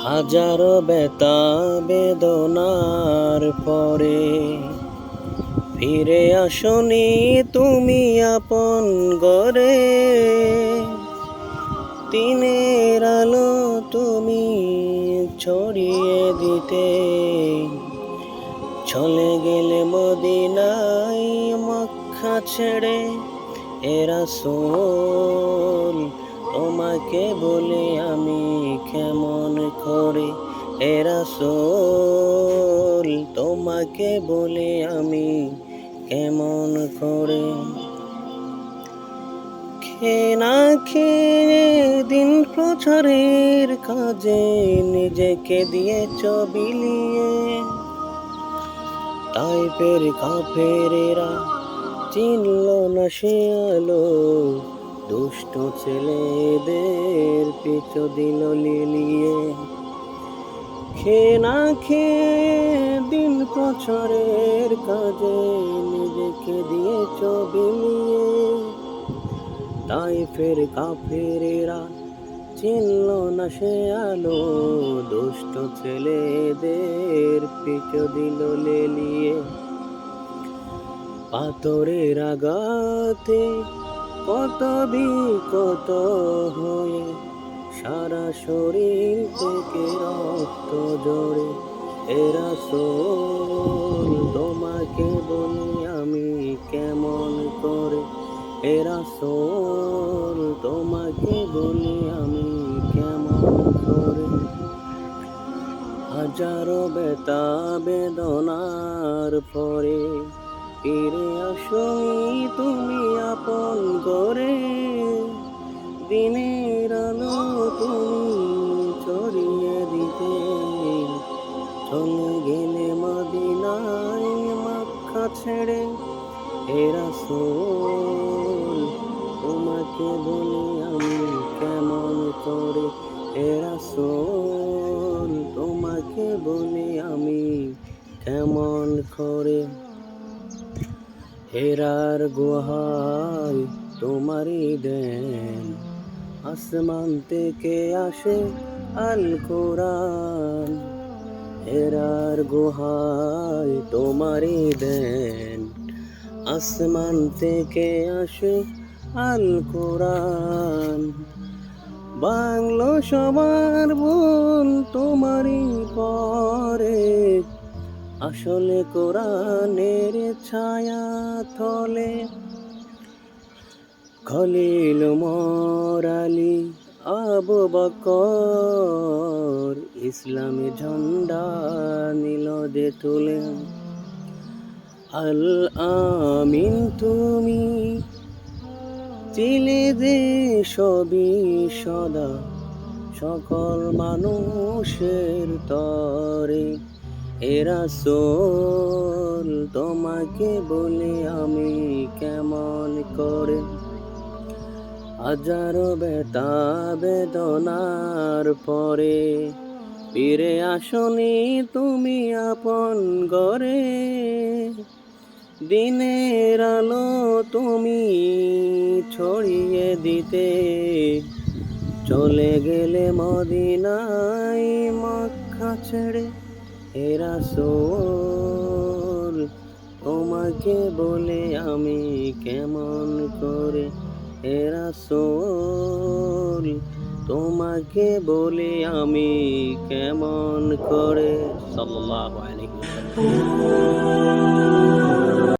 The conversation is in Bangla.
হাজারো ব্যথা বেদনার পরে ফিরে আসনি তুমি আপন ঘরে। দিনের আলো তুমি ছড়িয়ে দিতে চলে গেলে মদিনায় মক্কা ছেড়ে। এ রাসূল তোমাকে বলে আমি কেমন করে, এ রাসূল তোমাকে বলে আমি কেমন করে। খেয়ে না খেয়ে দিন প্রচারের কাজে নিজেকে দিয়েছ বিলিয়ে। তাইফের কাফেরেরা চিনল না সে আলো, দুষ্ট ছেলেদের পিছু দিল লিলিয়ে। খেয়ে না খেয়ে দিন প্রচারের কাজে নিজেকে দিয়েছ বিলিয়ে। তাইফের কাফেরেরা চিনল না সে আলো, দুষ্ট ছেলেদের পিছু দিল লেলিয়ে। পাথরের আঘাতে কত বিকত হয়ে সারা শরীর থেকে রক্ত ঝরে। এ রাসূল তোমাকে বলি আমি কেমন করে, এ রাসূল তোমাকে বলি আমি কেমন করে। হাজারো ব্যথা বেদনার পরে ফিরে আসনি তুমি আপন ঘরে। দিনের আলো তুমি ছড়িয়ে দিতে চলে গেলে মদিনায় মক্কা ছেড়ে। হে রাসূল তোমাকে বলি আমি কেমন করে, হে রাসূল তোমাকে বলি আমি কেমন করে। হেরার গুহায় তোমারই দেন, আসমান থেকে আসে আল কোরআন। হেরার গুহায় তোমারই দেন, আসমান থেকে আসে আল কোরআন। বাংলো সবার ভুল তোমারই পরে, আসলে কোরআনের ছায়া তলে। খলিল ওমর আলী আবু বকর ইসলামী ঝন্ডা নিল যে তুলে। আল আমিন তুমি চিলে যে সবই সদা সকল মানুষের তরে। হে রাসূল তোমাকে বলি আমি কেমন করে। হাজারো ব্যথা বেদনার পরে ফিরে আসনি তুমি আপন ঘরে। দিনের আলো তুমি ছড়িয়ে দিতে চলে গেলে মদিনায় মক্কা ছেড়ে। হে রাসূল তোমাকে বলে আমি কেমন করে, হে রাসূল তোমাকে বলে আমি কেমন করে। সাল্লাল্লাহু আলাইহি ওয়াসাল্লাম।